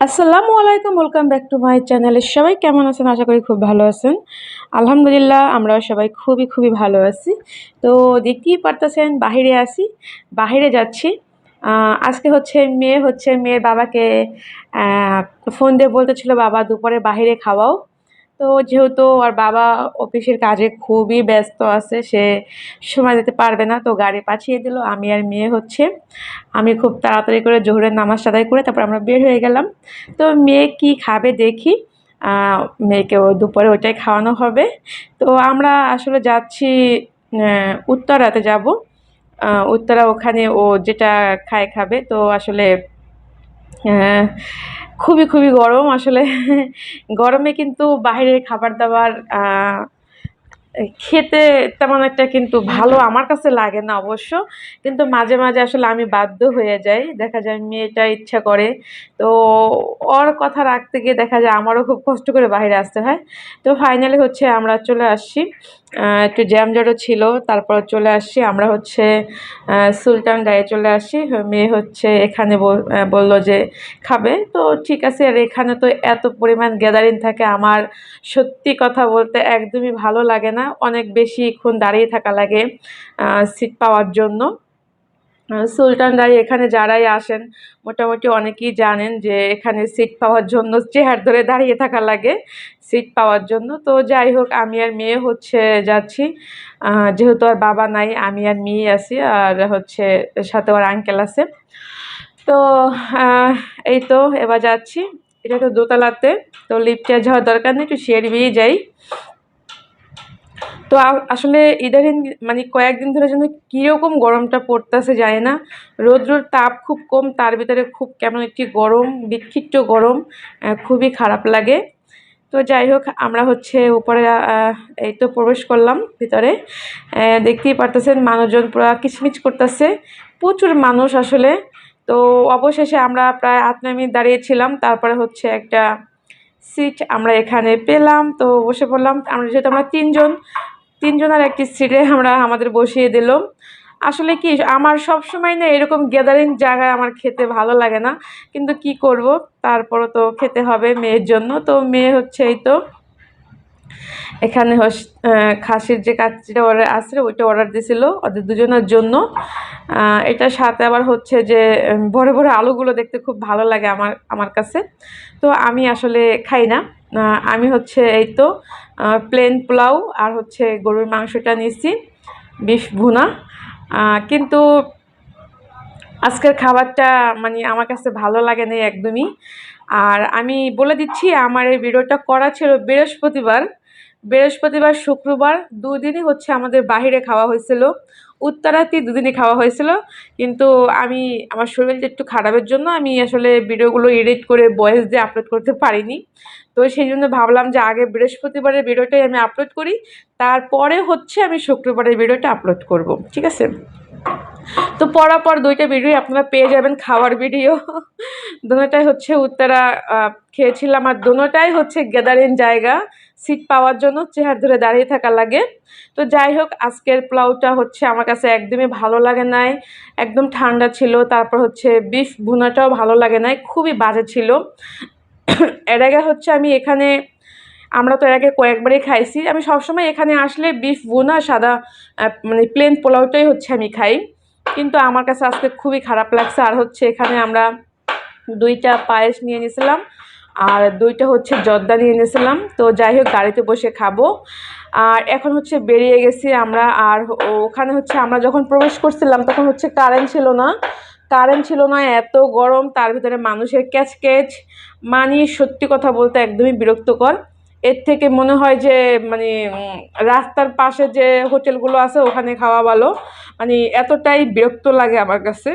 আসসালামু আলাইকুম, welcome back to my channel. সবাই কেমন আছেন? আশা করি খুব ভালো আছেন। আলহামদুলিল্লাহ আমরাও সবাই খুবই ভালো আছি। তো দেখতেই পারতেছেন বাহিরে আছি, বাহিরে যাচ্ছি। আজকে মেয়ের বাবাকে ফোন দিয়ে বলতেছিল, বাবা দুপুরে বাহিরে খাওয়াও। তো যেহেতু ওর বাবা অফিসের কাজে খুবই ব্যস্ত আছে, সে সময় দিতে পারবে না, তো গাড়ি পাঠিয়ে দিল। আমি আর মেয়ে আমি খুব তাড়াতাড়ি করে জোহরের নামাজ আদায় করে তারপর আমরা বের হয়ে গেলাম। তো মেয়ে কি খাবে দেখি। মেয়েকে দুপুরে ওইটাই খাওয়ানো হবে। তো আমরা আসলে যাচ্ছি, উত্তরাতে যাব। উত্তরা, ওখানে ও যেটা খাবে। তো আসলে আহ, খুবই গরম আসলে। গরমে কিন্তু বাইরের খাবার দাবার খেতে তেমন একটা কিন্তু ভালো আমার কাছে লাগে না অবশ্য। কিন্তু মাঝে আসলে আমি বাধ্য হয়ে যাই, দেখা যায় মেয়েটা ইচ্ছা করে। তো ওর কথা রাখতে গিয়ে দেখা যায় আমারও খুব কষ্ট করে বাইরে আসতে হয়। তো ফাইনালি আমরা চলে আসছি। একটু জ্যাম জটও ছিল, তারপর চলে আসছি আমরা সুলতান ডায়ে চলে আসি। মেয়ে এখানে বললো যে খাবে, তো ঠিক আছে। আর এখানে তো এত পরিমাণ গ্যাদারিং থাকে, আমার সত্যি কথা বলতে একদমই ভালো লাগে না। অনেক বেশিক্ষণ দাঁড়িয়ে থাকা লাগে সিট পাওয়ার জন্য। সুলতান ডাই এখানে যারাই আসেন মোটামুটি অনেকেই জানেন যে এখানে সিট পাওয়ার জন্য চেয়ার ধরে দাঁড়িয়ে থাকা লাগে সিট পাওয়ার জন্য। তো যাই হোক, আমি আর মেয়ে যাচ্ছি। যেহেতু আর বাবা নাই, আমি আর মেয়ে আছি, আর সাথে ওর আঙ্কেল আছে। তো এই তো এবার যাচ্ছি। এটা তো দোতলাতে, তো লিফটে যাওয়ার দরকার নেই, একটু সিঁড়ি বেয়ে যাই। তো আসলে ইদানিং মানে কয়েকদিন ধরে যেন কীরকম গরমটা পড়তেছে যায় না। রৌদ্রের তাপ খুব কম, তার ভিতরে খুব কেমন একটি গরম, বিক্ষিপ্ত গরম, খুবই খারাপ লাগে। তো যাই হোক, আমরা উপরে এই তো প্রবেশ করলাম ভিতরে। দেখতেই পারতেছেন মানুষজন পুরো কিচমিচ করতেছে, প্রচুর মানুষ আসলে। তো অবশেষে আমরা প্রায় 8-9 মিনিট দাঁড়িয়েছিলাম, তারপরে একটা সিট আমরা এখানে পেলাম। তো বসে পড়লাম। যেহেতু আমরা তিনজনের একটি সিটে আমাদের বসিয়ে দিল। আসলে কি, আমার সব সময় না এরকম গ্যাদারিং জায়গায় আমার খেতে ভালো লাগে না, কিন্তু কি করব, তারপরও তো খেতে হবে মেয়ের জন্য। তো মেয়ে এই তো এখানে খাসির যে কাচ্চিটা অর্ডার আসছে ওইটা অর্ডার দিছিল ওদের দুজনের জন্য। এটার সাথে আবার যে বড় আলুগুলো দেখতে খুব ভালো লাগে আমার আমার কাছে। তো আমি আসলে খাই না। আমি এই তো প্লেন পোলাও আর গরুর মাংসটা নিয়েছি, বিফ ভুনা। কিন্তু আজকের খাবারটা মানে আমার কাছে ভালো লাগে না একদমই। আর আমি বলে দিচ্ছি, আমার এই ভিডিওটা করা ছিল বৃহস্পতিবার শুক্রবার, দুদিনই আমাদের বাহিরে খাওয়া হয়েছিল। উত্তরাতেই দুদিনই খাওয়া হয়েছিল। কিন্তু আমার শরীরটা একটু খারাপের জন্য আমি আসলে ভিডিওগুলো এডিট করে ভয়েস দিয়ে আপলোড করতে পারিনি। তো সেই জন্য ভাবলাম যে আগে বৃহস্পতিবারের ভিডিওটাই আমি আপলোড করি, তারপরে আমি শুক্রবারের ভিডিওটা আপলোড করব, ঠিক আছে? তো পরাপর দুইটা ভিডিও আপনারা পেয়ে যাবেন, খাওয়ার ভিডিও। দোনোটাই উত্তরা খেয়েছিলাম, আর দোনোটাই গ্যাদারিং জায়গা, সিট পাওয়ার জন্য চেয়ার ধরে দাঁড়িয়ে থাকা লাগে। তো যাই হোক, আজকের পোলাওটা আমার কাছে একদমই ভালো লাগে নাই, একদম ঠান্ডা ছিল। তারপর বিফ ভুনাটাও ভালো লাগে নাই, খুবই বাজে ছিল। এর আগে আমি এখানে, আমরা তো এর আগে কয়েকবারই খাইছি। আমি সবসময় এখানে আসলে বিফ ভুনা সাদা মানে প্লেন পোলাওটাই আমি খাই, কিন্তু আমার কাছে আজকে খুবই খারাপ লাগছে। আর এখানে আমরা দুইটা পায়েস নিয়ে নিয়েছিলাম, আর দুইটা জর্দা নিয়ে নিয়েছিলাম। তো যাই হোক, গাড়িতে বসে খাবো। আর এখন বেরিয়ে গেছি আমরা। আর ওখানে আমরা যখন প্রবেশ করছিলাম তখন কারেন্ট ছিল না, এত গরম, তার ভিতরে মানুষের ক্যাচ মানে সত্যি কথা বলতে একদমই বিরক্তকর। এর থেকে মনে হয় যে মানে রাস্তার পাশে যে হোটেলগুলো আছে ওখানে খাওয়া ভালো, মানে এতটাই বিরক্ত লাগে আমার কাছে।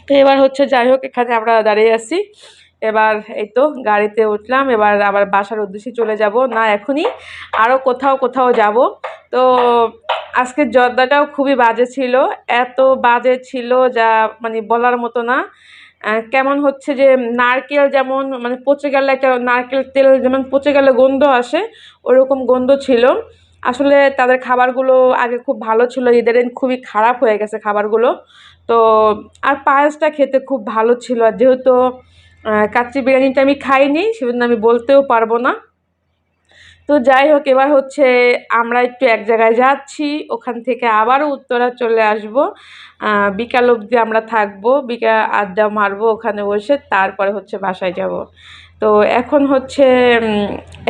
তো এবার যাই হোক, এখানে আমরা দাঁড়িয়ে আছি। এবার এই তো গাড়িতে উঠলাম, এবার আবার বাসার উদ্দেশ্যে চলে যাব, না এখনই আরও কোথাও যাব। তো আজকের জর্দাটাও খুবই বাজে ছিল, এত বাজে ছিল যা মানে বলার মতো না। কেমন যে নারকেল যেমন মানে পচে গেলে একটা নারকেল তেল যেমন পচে গেলে গন্ধ আসে, ওরকম গন্ধ ছিল। আসলে তাদের খাবারগুলো আগে খুব ভালো ছিল, ইদানিং খুবই খারাপ হয়ে গেছে খাবারগুলো। তো আর পায়েসটা খেতে খুব ভালো ছিল। আর যেহেতু কাচ্চি বিরিয়ানিটা আমি খাইনি, সেজন্য আমি বলতেও পারবো না। তো যাই হোক, এবার হচ্ছে আমরা একটু এক জায়গায় যাচ্ছি, ওখান থেকে আবারও উত্তরা চলে আসব। বিকাল অবধি আমরা থাকবো, বিকাল আড্ডা মারবো ওখানে বসে, তারপরে হচ্ছে বাসায় যাব। তো এখন হচ্ছে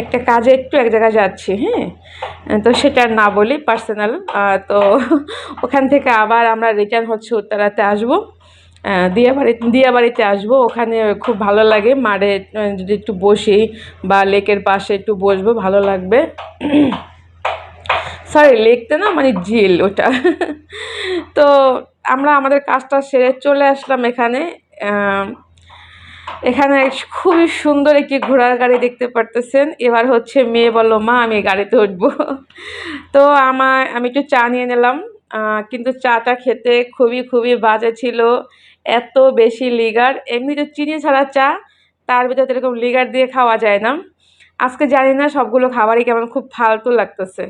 একটা কাজে একটু এক জায়গায় যাচ্ছি, হ্যাঁ। তো সেটা আর না বলি, পার্সোনাল। তো ওখান থেকে আবার আমরা রিটার্ন হচ্ছে উত্তরাতে আসবো, দিয়াবাড়িতে আসবো। ওখানে খুব ভালো লাগে, মাঠে যদি একটু বসি বা লেকের পাশে একটু বসবো, ভালো লাগবে। সরি, লেকতে না, মানে ঝিল ওটা। তো আমরা আমাদের কাজটা সেরে চলে আসলাম এখানে। এখানে খুবই সুন্দর একটি ঘোড়ার গাড়ি দেখতে পারতেছেন। এবার হচ্ছে মেয়ে বলল, মা আমি গাড়িতে উঠবো। তো আমি একটু চা নিয়ে নিলাম, কিন্তু চাটা খেতে খুবই খুবই বাজে ছিল। এত বেশি লিগার, এমনি তো চিনি ছাড়া চা, তার ভিতরে এরকম লিগার দিয়ে খাওয়া যায় না। আজকে জানি না সবগুলো খাবারই কেমন খুব ফালতু লাগতেছে।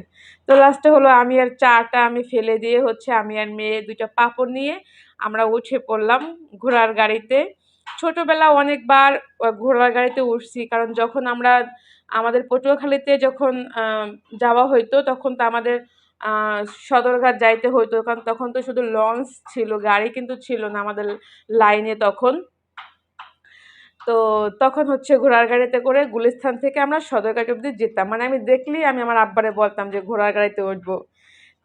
তো লাস্টে হলো আমি আর চাটা আমি ফেলে দিয়ে হচ্ছে আমি আর মেয়ে দুইটা পাঁপড় নিয়ে আমরা উঠে পড়লাম ঘোড়ার গাড়িতে। ছোটবেলা অনেকবার ঘোড়ার গাড়িতে উঠছি, কারণ যখন আমরা আমাদের পটুয়াখালীতে যখন যাওয়া হইতো, তখন তো আমাদের সদরঘাট যাইতে হইতো, কারণ তখন তো শুধু লঞ্চ ছিল, গাড়ি কিন্তু ছিল না আমাদের লাইনে তখন। তো তখন হচ্ছে ঘোড়ার গাড়িতে করে গুলিস্তান থেকে আমরা সদরঘাট অব্দি যেতাম, মানে আমি দেখলেই আমি আমার আব্বারে বলতাম যে ঘোড়ার গাড়িতে উঠবো।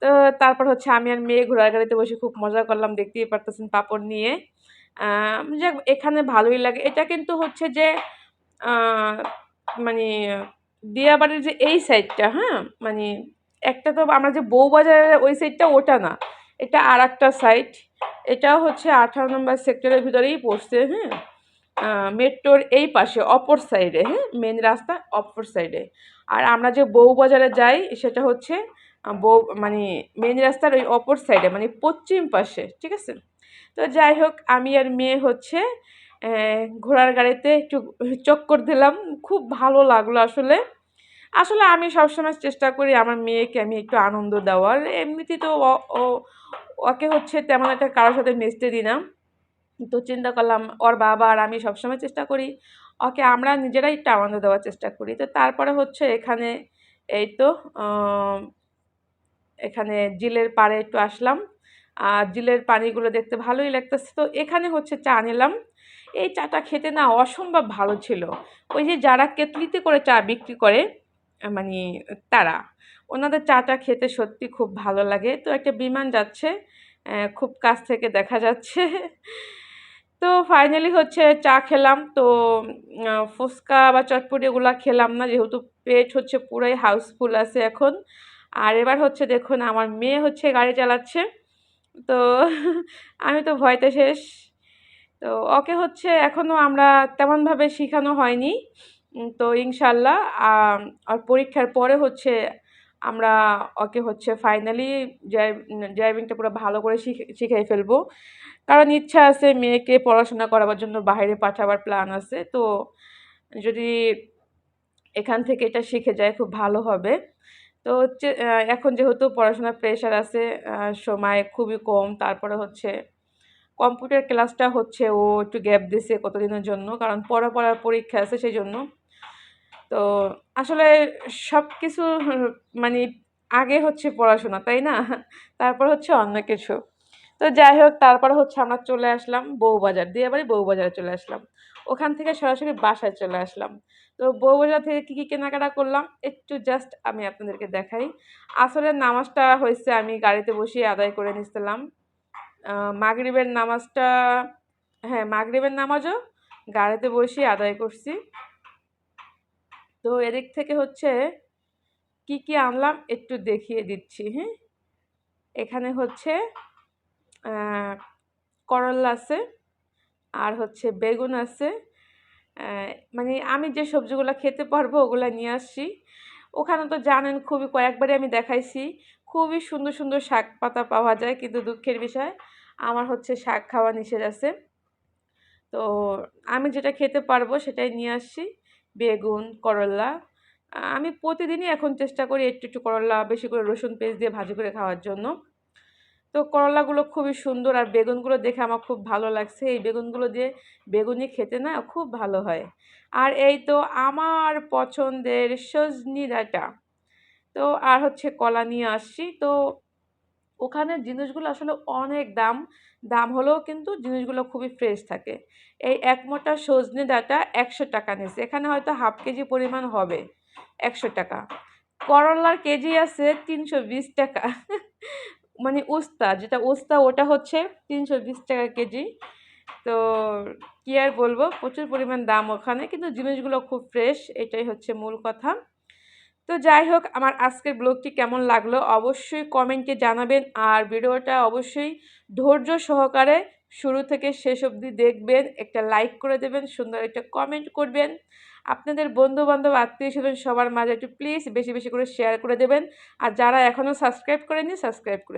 তো তারপর হচ্ছে আমি আর মেয়ে ঘোড়ার গাড়িতে বসে খুব মজা করলাম, দেখতেই পারতেছেন, পাপড় নিয়ে। যাক, এখানে ভালোই লাগে। এটা কিন্তু হচ্ছে যে মানে দিয়াবাড়ির যে এই সাইডটা, হ্যাঁ, মানে একটা তো আমরা যে বউবাজারের ওই সাইডটা, ওটা না, এটা আর একটা সাইড। এটাও হচ্ছে 18 নম্বর সেক্টরের ভিতরেই পড়ছে, হ্যাঁ। মেট্রোর এই পাশে অপর সাইডে, হ্যাঁ, মেন রাস্তা অপর সাইডে। আর আমরা যে বউবাজারে যাই সেটা হচ্ছে মানে মেন রাস্তার ওই অপর সাইডে, মানে পশ্চিম পাশে, ঠিক আছে। তো যাই হোক, আমি আর মেয়ে হচ্ছে ঘোড়ার গাড়িতে একটু চক্কর দিলাম, খুব ভালো লাগলো আসলে। আসলে আমি সবসময় চেষ্টা করি আমার মেয়েকে আমি একটু আনন্দ দেওয়ার, এমনিতেই তো ওকে হচ্ছে তেমন একটা কারোর সাথে মিশতে দিই না। তো চিন্তা করলাম, ওর বাবা আর আমি সবসময় চেষ্টা করি ওকে আমরা নিজেরাই একটু আনন্দ দেওয়ার চেষ্টা করি। তো তারপরে হচ্ছে এখানে এই তো এখানে ঝিলের পাড়ে একটু আসলাম, আর ঝিলের পানিগুলো দেখতে ভালোই লাগতেছে। তো এখানে হচ্ছে চা নিলাম। এই চাটা খেতে না অসম্ভব ভালো ছিল। ওই যে যারা কেতলিতে করে চা বিক্রি করে, মানে তারা, ওনাদের চাটা খেতে সত্যি খুব ভালো লাগে। তো একটা বিমান যাচ্ছে, খুব কাছ থেকে দেখা যাচ্ছে। তো ফাইনালি হচ্ছে চা খেলাম। তো ফুচকা বা চটপটি এগুলা খেলাম না, যেহেতু পেট হচ্ছে পুরাই হাউসফুল আছে এখন। আর এবার হচ্ছে দেখুন আমার মেয়ে হচ্ছে গাড়ি চালাচ্ছে। তো আমি তো ভয়তে শেষ। তো ওকে হচ্ছে এখনো আমরা তেমনভাবে শিখানো হয়নি। তো ইনশাল্লাহ আর পরীক্ষার পরে হচ্ছে আমরা ওকে হচ্ছে ফাইনালি ড্রাইভিংটা পুরো ভালো করে শিখাই ফেলবো। কারণ ইচ্ছা আছে মেয়েকে পড়াশোনা করাবার জন্য বাইরে পাঠাবার প্ল্যান আছে। তো যদি এখান থেকে এটা শিখে যায় খুব ভালো হবে। তো হচ্ছে এখন যেহেতু পড়াশোনার প্রেশার আছে, সময় খুবই কম, তারপরে হচ্ছে কম্পিউটার ক্লাসটা হচ্ছে ও একটু গ্যাপ দিছে কতদিনের জন্য, কারণ পড়ার পরীক্ষা আছে সেই জন্য। তো আসলে সব কিছু মানে আগে হচ্ছে পড়াশোনা, তাই না? তারপর হচ্ছে অন্য কিছু। তো যাই হোক, তারপরে হচ্ছে আমরা চলে আসলাম বউবাজার, দিয়াবাড়ি বউবাজারে চলে আসলাম। ওখান থেকে সরাসরি বাসায় চলে আসলাম। তো বউবাজার থেকে কী কী কেনাকাটা করলাম একটু জাস্ট আমি আপনাদেরকে দেখাই। আসরের নামাজটা হয়েছে আমি গাড়িতে বসিয়ে আদায় করে নিছিলাম। মাগরিবের নামাজটা, হ্যাঁ, মাগরিবের নামাজও গাড়িতে বসিয়ে আদায় করছি। তো এদিক থেকে হচ্ছে কি কি আনলাম একটু দেখিয়ে দিচ্ছি, হ্যাঁ। এখানে হচ্ছে করল্লা আছে, আর হচ্ছে বেগুন আছে। মানে আমি যে সবজিগুলো খেতে পারবো ওগুলো নিয়ে আসছি। ওখানে তো জানেন খুবই কয়েকবারই আমি দেখাইছি, খুবই সুন্দর সুন্দর শাক পাতা পাওয়া যায়, কিন্তু দুঃখের বিষয় আমার হচ্ছে শাক খাওয়া নিষেধ আছে। তো আমি যেটা খেতে পারবো সেটাই নিয়ে আসছি, বেগুন, করল্লা। আমি প্রতিদিনই এখন চেষ্টা করি একটু একটু করল্লা বেশি করে রসুন পেস্ট দিয়ে ভাজি করে খাওয়ার জন্য। তো করলাগুলো খুবই সুন্দর আর বেগুনগুলো দেখে আমার খুব ভালো লাগছে। এই বেগুনগুলো দিয়ে বেগুনি খেতে না খুব ভালো হয়। আর এই তো আমার পছন্দের সজনি ডাঁটা। তো আর হচ্ছে কলা নিয়ে আসছি। তো ওখানের জিনিসগুলো আসলে অনেক দাম। দাম হলেও কিন্তু জিনিসগুলো খুবই ফ্রেশ থাকে। এই ১ মোটা সজনে ডাঁটা ৳১০০ নিয়েছে। এখানে হয়তো হাফ কেজি পরিমাণ হবে ৳১০০। করল্লার কেজি আছে ৳৩২০ মানে উস্তা, যেটা উস্তা ওটা হচ্ছে ৳৩২০ কেজি। তো কি আর বলবো, প্রচুর পরিমাণ দাম ওখানে, কিন্তু জিনিসগুলো খুব ফ্রেশ, এটাই হচ্ছে মূল কথা। তো যাই হোক, আমার আজকের ব্লগটি কেমন লাগলো অবশ্যই কমেন্টে জানাবেন, আর ভিডিওটা অবশ্যই ধৈর্য সহকারে শুরু থেকে শেষ অবধি দেখবেন, একটা লাইক করে দেবেন, সুন্দর একটা কমেন্ট করবেন, আপনাদের বন্ধু-বান্ধব, আত্মীয়স্বজন সবার মাঝে একটু প্লিজ বেশি বেশি করে শেয়ার করে দেবেন, আর যারা এখনও সাবস্ক্রাইব করেননি সাবস্ক্রাইব করে